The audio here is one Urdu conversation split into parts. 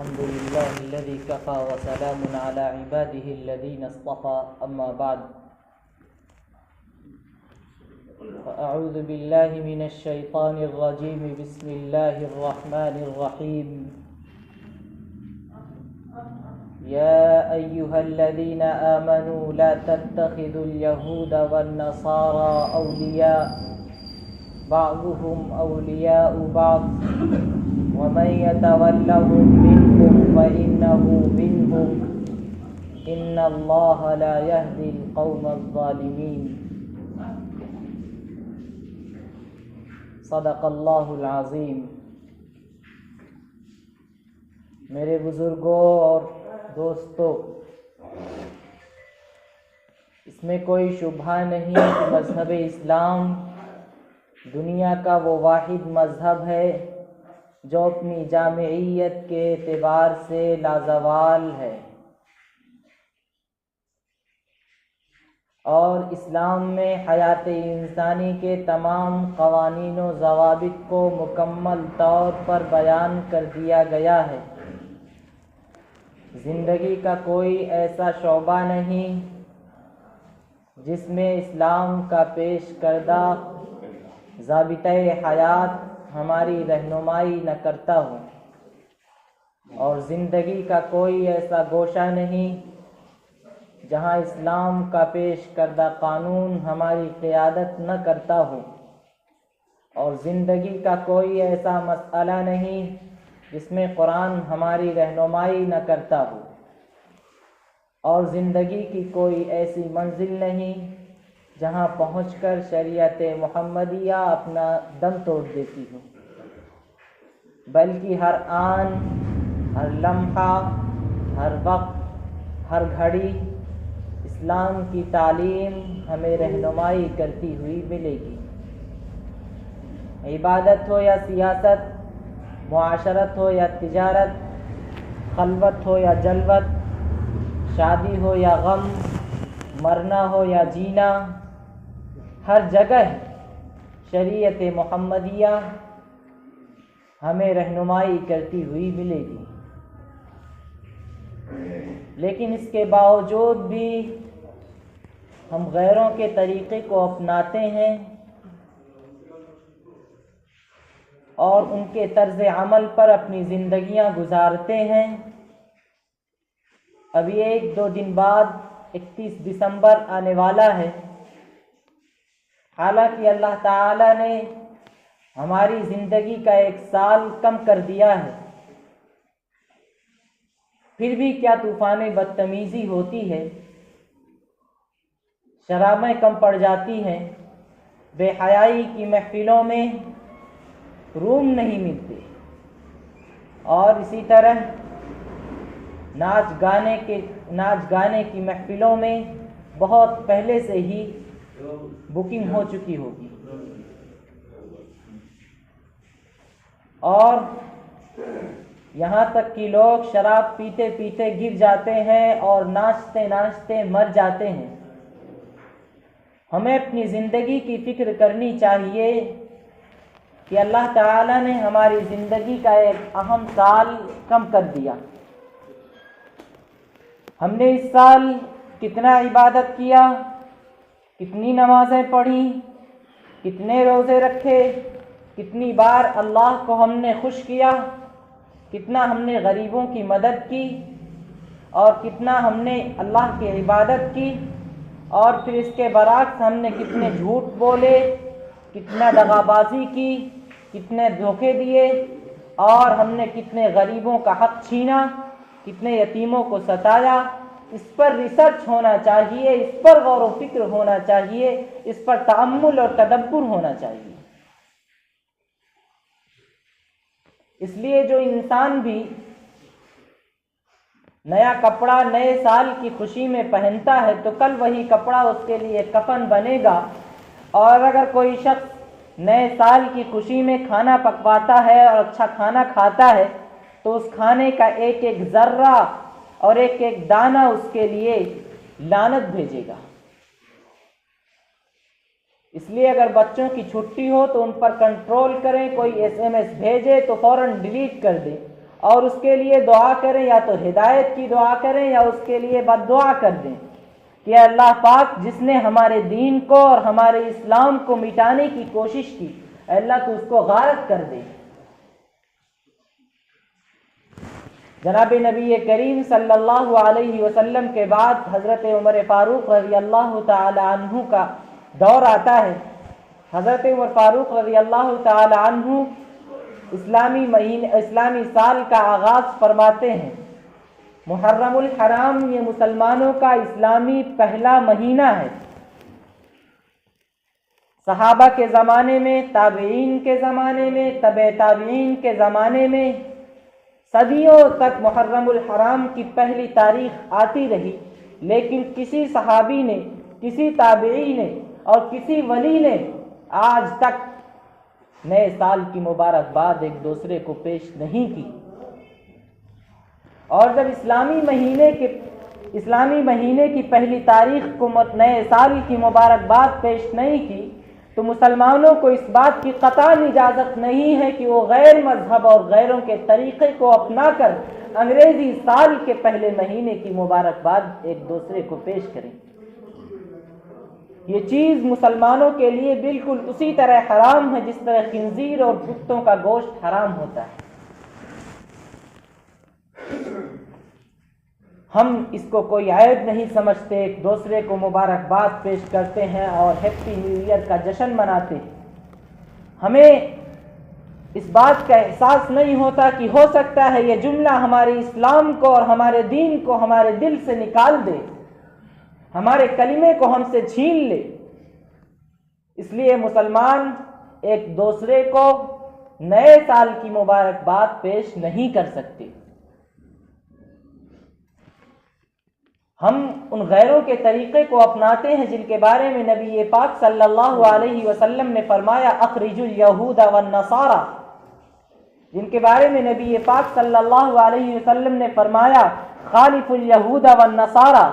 الحمد لله الذي كفى وسلام على عباده الذين اصطفى أما بعد فأعوذ بالله من الشيطان الرجيم بسم الله الرحمن الرحيم يا أيها الذين آمنوا لا تتخذوا اليهود والنصارى أولياء بعضهم أولياء بعض ومن يتولهم منكم فإنه منهم إن الله لا يهدي القوم الظالمين صدق اللہ العظیم۔ میرے بزرگوں اور دوستوں، اس میں کوئی شبہ نہیں کہ مذہب اسلام دنیا کا وہ واحد مذہب ہے جو اپنی جامعیت کے اعتبار سے لازوال ہے، اور اسلام میں حیات انسانی کے تمام قوانین و ضوابط کو مکمل طور پر بیان کر دیا گیا ہے۔ زندگی کا کوئی ایسا شعبہ نہیں جس میں اسلام کا پیش کردہ ضابطۂ حیات ہماری رہنمائی نہ کرتا ہو، اور زندگی کا کوئی ایسا گوشہ نہیں جہاں اسلام کا پیش کردہ قانون ہماری قیادت نہ کرتا ہو، اور زندگی کا کوئی ایسا مسئلہ نہیں جس میں قرآن ہماری رہنمائی نہ کرتا ہو، اور زندگی کی کوئی ایسی منزل نہیں جہاں پہنچ کر شریعت محمدیہ اپنا دم توڑ دیتی ہو، بلکہ ہر آن، ہر لمحہ، ہر وقت، ہر گھڑی اسلام کی تعلیم ہمیں رہنمائی کرتی ہوئی ملے گی۔ عبادت ہو یا سیاست، معاشرت ہو یا تجارت، خلوت ہو یا جلوت، شادی ہو یا غم، مرنا ہو یا جینا، ہر جگہ شریعت محمدیہ ہمیں رہنمائی کرتی ہوئی ملے گی۔ لیکن اس کے باوجود بھی ہم غیروں کے طریقے کو اپناتے ہیں اور ان کے طرز عمل پر اپنی زندگیاں گزارتے ہیں۔ ابھی 1-2 دن بعد 31 دسمبر آنے والا ہے، حالانکہ اللہ تعالی نے ہماری زندگی کا 1 سال کم کر دیا ہے، پھر بھی کیا طوفان بدتمیزی ہوتی ہے، شرابیں کم پڑ جاتی ہیں، بے حیائی کی محفلوں میں روم نہیں ملتے، اور اسی طرح ناچ گانے کی محفلوں میں بہت پہلے سے ہی بکنگ ہو چکی ہوگی، اور یہاں تک کہ لوگ شراب پیتے پیتے گر جاتے ہیں اور ناچتے ناچتے مر جاتے ہیں۔ ہمیں اپنی زندگی کی فکر کرنی چاہیے کہ اللہ تعالی نے ہماری زندگی کا ایک اہم سال کم کر دیا۔ ہم نے اس سال کتنا عبادت کیا، کتنی نمازیں پڑھی، کتنے روزے رکھے، کتنی بار اللہ کو ہم نے خوش کیا، کتنا ہم نے غریبوں کی مدد کی، اور کتنا ہم نے اللہ کی عبادت کی، اور پھر اس کے برعکس ہم نے کتنے جھوٹ بولے، کتنا دغا بازی کی، کتنے دھوکے دیے، اور ہم نے کتنے غریبوں کا حق چھینا، کتنے یتیموں کو ستایا۔ اس پر ریسرچ ہونا چاہیے، اس پر غور و فکر ہونا چاہیے، اس پر تأمل اور تدبر ہونا چاہیے۔ اس لیے جو انسان بھی نیا کپڑا نئے سال کی خوشی میں پہنتا ہے تو کل وہی کپڑا اس کے لیے کفن بنے گا، اور اگر کوئی شخص نئے سال کی خوشی میں کھانا پکواتا ہے اور اچھا کھانا کھاتا ہے تو اس کھانے کا ایک ایک ذرہ اور ایک ایک دانہ اس کے لیے لعنت بھیجے گا۔ اس لیے اگر بچوں کی چھٹی ہو تو ان پر کنٹرول کریں، کوئی SMS بھیجے تو فوراً ڈیلیٹ کر دیں، اور اس کے لیے دعا کریں، یا تو ہدایت کی دعا کریں یا اس کے لیے بد دعا کر دیں کہ اللہ پاک جس نے ہمارے دین کو اور ہمارے اسلام کو مٹانے کی کوشش کی، اللہ تو اس کو غارت کر دے۔ جناب نبی کریم صلی اللہ علیہ وسلم کے بعد حضرت عمر فاروق رضی اللہ تعالی عنہ کا دور آتا ہے۔ حضرت عمر فاروق رضی اللہ تعالی عنہ اسلامی سال کا آغاز فرماتے ہیں۔ محرم الحرام یہ مسلمانوں کا اسلامی پہلا مہینہ ہے۔ صحابہ کے زمانے میں، تابعین کے زمانے میں، تبع تابعین کے زمانے میں صدیوں تک محرم الحرام کی پہلی تاریخ آتی رہی، لیکن کسی صحابی نے، کسی تابعی نے اور کسی ولی نے آج تک نئے سال کی مبارکباد ایک دوسرے کو پیش نہیں کی۔ اور جب اسلامی مہینے کی پہلی تاریخ کو نئے سال کی مبارکباد پیش نہیں کی تو مسلمانوں کو اس بات کی قطعاً اجازت نہیں ہے کہ وہ غیر مذہب اور غیروں کے طریقے کو اپنا کر انگریزی سال کے پہلے مہینے کی مبارکباد ایک دوسرے کو پیش کریں۔ یہ چیز مسلمانوں کے لیے بالکل اسی طرح حرام ہے جس طرح خنزیر اور کتوں کا گوشت حرام ہوتا ہے۔ ہم اس کو کوئی عیب نہیں سمجھتے، ایک دوسرے کو مبارکباد پیش کرتے ہیں اور ہیپی نیو ایئر کا جشن مناتے ہیں۔ ہمیں اس بات کا احساس نہیں ہوتا کہ ہو سکتا ہے یہ جملہ ہمارے اسلام کو اور ہمارے دین کو ہمارے دل سے نکال دے، ہمارے کلمے کو ہم سے چھین لے۔ اس لیے مسلمان ایک دوسرے کو نئے سال کی مبارکباد پیش نہیں کر سکتے۔ ہم ان غیروں کے طریقے کو اپناتے ہیں جن کے بارے میں نبی پاک صلی اللہ علیہ وسلم نے فرمایا اخرجوا الیہود والنصارى، جن کے بارے میں نبی پاک صلی اللہ علیہ وسلم نے فرمایا خالف الیہود والنصارى،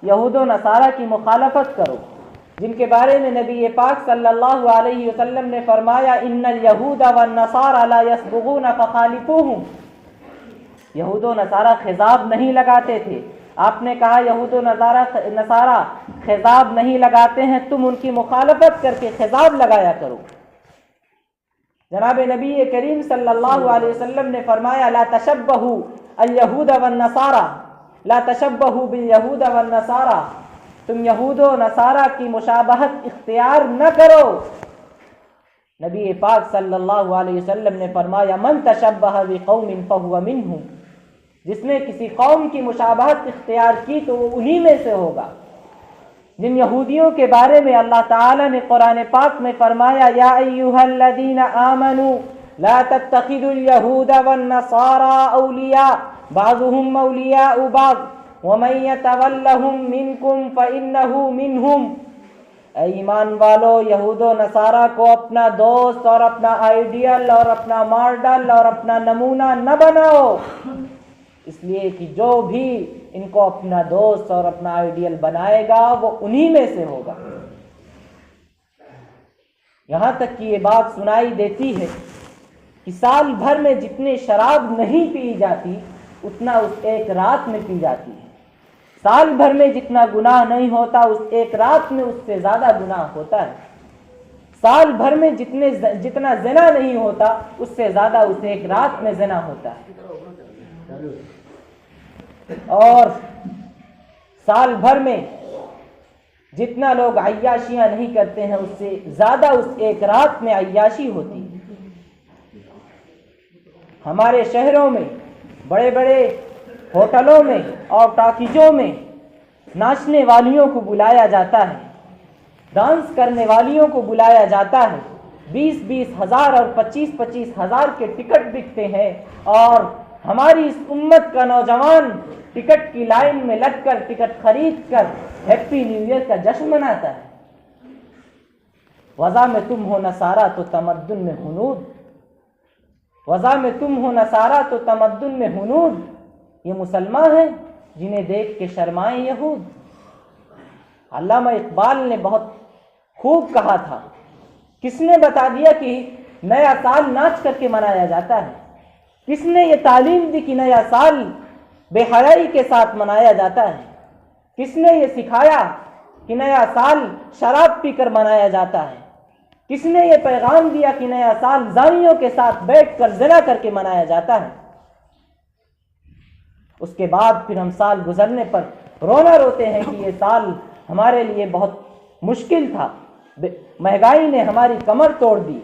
یہود و نصارہ کی مخالفت کرو، جن کے بارے میں نبی پاک صلی اللہ علیہ وسلم نے فرمایا ان الیہود والنصارى لا یصبغون فخالفوہم، یہود و نصارہ خضاب نہیں لگاتے تھے، آپ نے کہا یہود و نصارہ خضاب نہیں لگاتے ہیں، تم ان کی مخالفت کر کے خضاب لگایا کرو۔ جناب نبی کریم صلی اللہ علیہ وسلم نے فرمایا لا تشبہوا الیہود والنصارى، لا تشبہوا بالیہود والنصارى، تم یہود و نصارہ کی مشابہت اختیار نہ کرو۔ نبی پاک صلی اللہ علیہ وسلم نے فرمایا من تشبہ بقوم فہو منہم، جس نے کسی قوم کی مشابہت اختیار کی تو وہ انہی میں سے ہوگا۔ جن یہودیوں کے بارے میں اللہ تعالی نے قرآن پاک میں فرمایا یا ایھا الذین آمنوا لا تتخذوا اليہود والنصارى اولیاء بعضهم اولیاء بعض ومن یتولہم منکم فانہ منہم، اے ایمان والو یہود و نصارہ کو اپنا دوست اور اپنا آئیڈیل اور اپنا ماڈل اور اپنا نمونہ نہ بناؤ، اس لیے کہ جو بھی ان کو اپنا دوست اور اپنا آئیڈیل بنائے گا وہ انہی میں سے ہوگا۔ یہاں تک کہ یہ بات سنائی دیتی ہے کہ سال بھر میں جتنے شراب نہیں پی جاتی اتنا اس ایک رات میں پی جاتی ہے، سال بھر میں جتنا گناہ نہیں ہوتا اس ایک رات میں اس سے زیادہ گناہ ہوتا ہے، سال بھر میں جتنا زنا نہیں ہوتا اس سے زیادہ اس ایک رات میں زنا ہوتا ہے، اور سال بھر میں جتنا لوگ عیاشیاں نہیں کرتے ہیں اس سے زیادہ اس ایک رات میں عیاشی ہوتی ہے۔ ہمارے شہروں میں بڑے بڑے ہوٹلوں میں اور ٹاکیزوں میں ناچنے والیوں کو بلایا جاتا ہے، ڈانس کرنے والیوں کو بلایا جاتا ہے، 20-20 ہزار اور 25-25 ہزار کے ٹکٹ بکتے ہیں، اور ہماری اس امت کا نوجوان ٹکٹ کی لائن میں لگ کر ٹکٹ خرید کر ہیپی نیو ایئر کا جشن مناتا ہے۔ وضع میں تم ہو نصارہ تو تمدن میں ہنود، وضع میں تم ہو نصارہ تو تمدن میں ہنود، یہ مسلمان ہیں جنہیں دیکھ کے شرمائیں یہود۔ علامہ اقبال نے بہت خوب کہا تھا، کس نے بتا دیا کہ نیا سال ناچ کر کے منایا جاتا ہے؟ کس نے یہ تعلیم دی کہ نیا سال بے حیائی کے ساتھ منایا جاتا ہے؟ کس نے یہ سکھایا کہ نیا سال شراب پی کر منایا جاتا ہے؟ کس نے یہ پیغام دیا کہ نیا سال زانیوں کے ساتھ بیٹھ کر زنا کر کے منایا جاتا ہے؟ اس کے بعد پھر ہم سال گزرنے پر رونا روتے ہیں کہ یہ سال ہمارے لیے بہت مشکل تھا، مہنگائی نے ہماری کمر توڑ دی،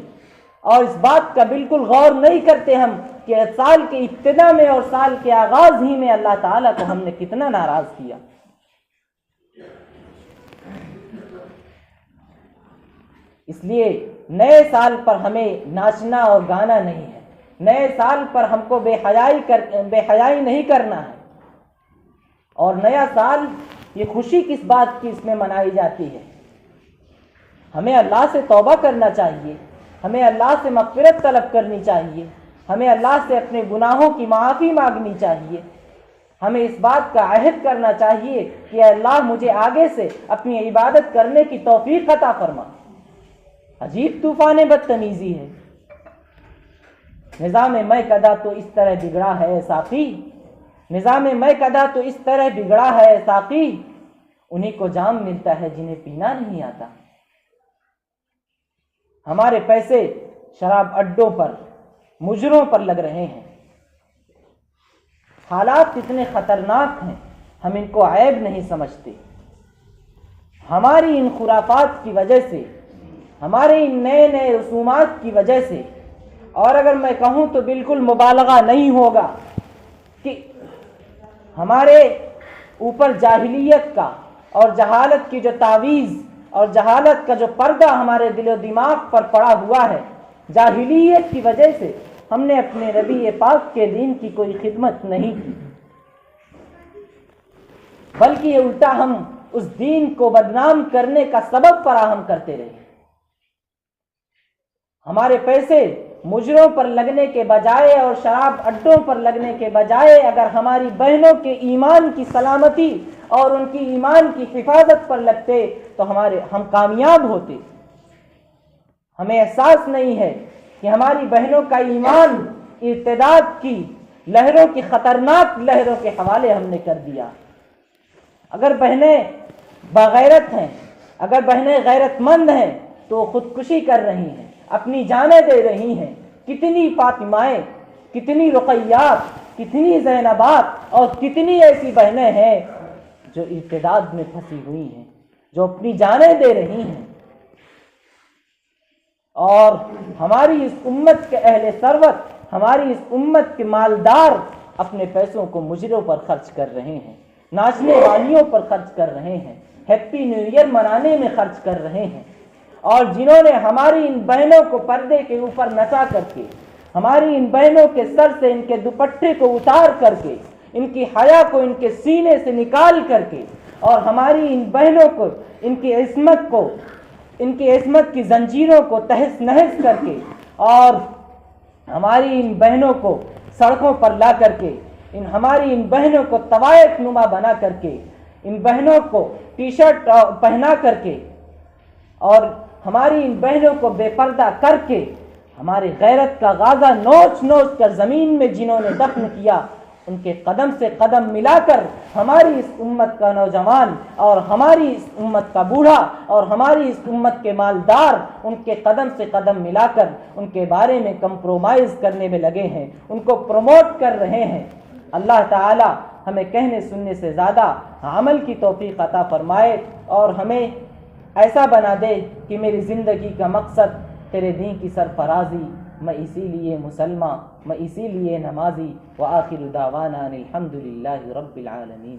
اور اس بات کا بالکل غور نہیں کرتے ہم کہ سال کے ابتدا میں اور سال کے آغاز ہی میں اللہ تعالیٰ کو ہم نے کتنا ناراض کیا۔ اس لیے نئے سال پر ہمیں ناچنا اور گانا نہیں ہے، نئے سال پر ہم کو بے حیائی نہیں کرنا ہے۔ اور نیا سال یہ خوشی کس بات کی اس میں منائی جاتی ہے؟ ہمیں اللہ سے توبہ کرنا چاہیے، ہمیں اللہ سے مغفرت طلب کرنی چاہیے، ہمیں اللہ سے اپنے گناہوں کی معافی مانگنی چاہیے، ہمیں اس بات کا عہد کرنا چاہیے کہ اے اللہ مجھے آگے سے اپنی عبادت کرنے کی توفیق عطا فرما۔ عجیب طوفان بدتمیزی ہے۔ نظام میں قدا تو اس طرح بگڑا ہے ساقی، نظام میں قدا تو اس طرح بگڑا ہے ساقی، انہی کو جام ملتا ہے جنہیں پینا نہیں آتا۔ ہمارے پیسے شراب اڈوں پر، مجروں پر لگ رہے ہیں۔ حالات اتنے خطرناک ہیں، ہم ان کو عیب نہیں سمجھتے۔ ہماری ان خرافات کی وجہ سے، ہمارے ان نئے نئے رسومات کی وجہ سے، اور اگر میں کہوں تو بالکل مبالغہ نہیں ہوگا کہ ہمارے اوپر جاہلیت کا اور جہالت کی جو تعویذ اور جہالت کا جو پردہ ہمارے دل و دماغ پر پڑا ہوا ہے، جاہلیت کی وجہ سے ہم نے اپنے نبی پاک کے دین کی کوئی خدمت نہیں کی، بلکہ یہ الٹا ہم اس دین کو بدنام کرنے کا سبب فراہم کرتے رہے۔ ہمارے پیسے مجروں پر لگنے کے بجائے اور شراب اڈوں پر لگنے کے بجائے اگر ہماری بہنوں کے ایمان کی سلامتی اور ان کی ایمان کی حفاظت پر لگتے تو ہم کامیاب ہوتے۔ ہمیں احساس نہیں ہے کہ ہماری بہنوں کا ایمان ارتداد کی لہروں کی خطرناک لہروں کے حوالے ہم نے کر دیا۔ اگر بہنیں بغیرت ہیں، اگر بہنیں غیرت مند ہیں تو وہ خودکشی کر رہی ہیں، اپنی جانیں دے رہی ہیں۔ کتنی فاطمائیں، کتنی رقیات، کتنی زینبات اور کتنی ایسی بہنیں ہیں جو ارتداد میں پھنسی ہوئی ہیں، جو اپنی جانیں دے رہی ہیں۔ اور ہماری اس امت کے اہل ثروت، ہماری اس امت کے مالدار اپنے پیسوں کو مجروں پر خرچ کر رہے ہیں، ناچنے والیوں پر خرچ کر رہے ہیں، ہیپی نیو ایئر منانے میں خرچ کر رہے ہیں۔ اور جنہوں نے ہماری ان بہنوں کو پردے کے اوپر نچا کر کے، ہماری ان بہنوں کے سر سے ان کے دوپٹے کو اتار کر کے، ان کی حیا کو ان کے سینے سے نکال کر کے، اور ہماری ان بہنوں کو، ان کی عصمت کی زنجیروں کو تہس نہس کر کے، اور ہماری ان بہنوں کو سڑکوں پر لا کر کے، ہماری ان بہنوں کو طوائف نما بنا کر کے، ان بہنوں کو ٹی شرٹ پہنا کر کے، اور ہماری ان بہنوں کو بے پردہ کر کے، ہماری غیرت کا غازہ نوچ نوچ کر زمین میں جنہوں نے دفن کیا، ان کے قدم سے قدم ملا کر ہماری اس امت کا نوجوان اور ہماری اس امت کا بوڑھا اور ہماری اس امت کے مالدار ان کے قدم سے قدم ملا کر ان کے بارے میں کمپرومائز کرنے میں لگے ہیں، ان کو پروموٹ کر رہے ہیں۔ اللہ تعالی ہمیں کہنے سننے سے زیادہ عمل کی توفیق عطا فرمائے، اور ہمیں ایسا بنا دے کہ میری زندگی کا مقصد تیرے دین کی سرفرازی، میں اسی لیے مسلمان، میں اسی لیے نمازی۔ وآخر دعوانا الحمد للہ رب العالمین۔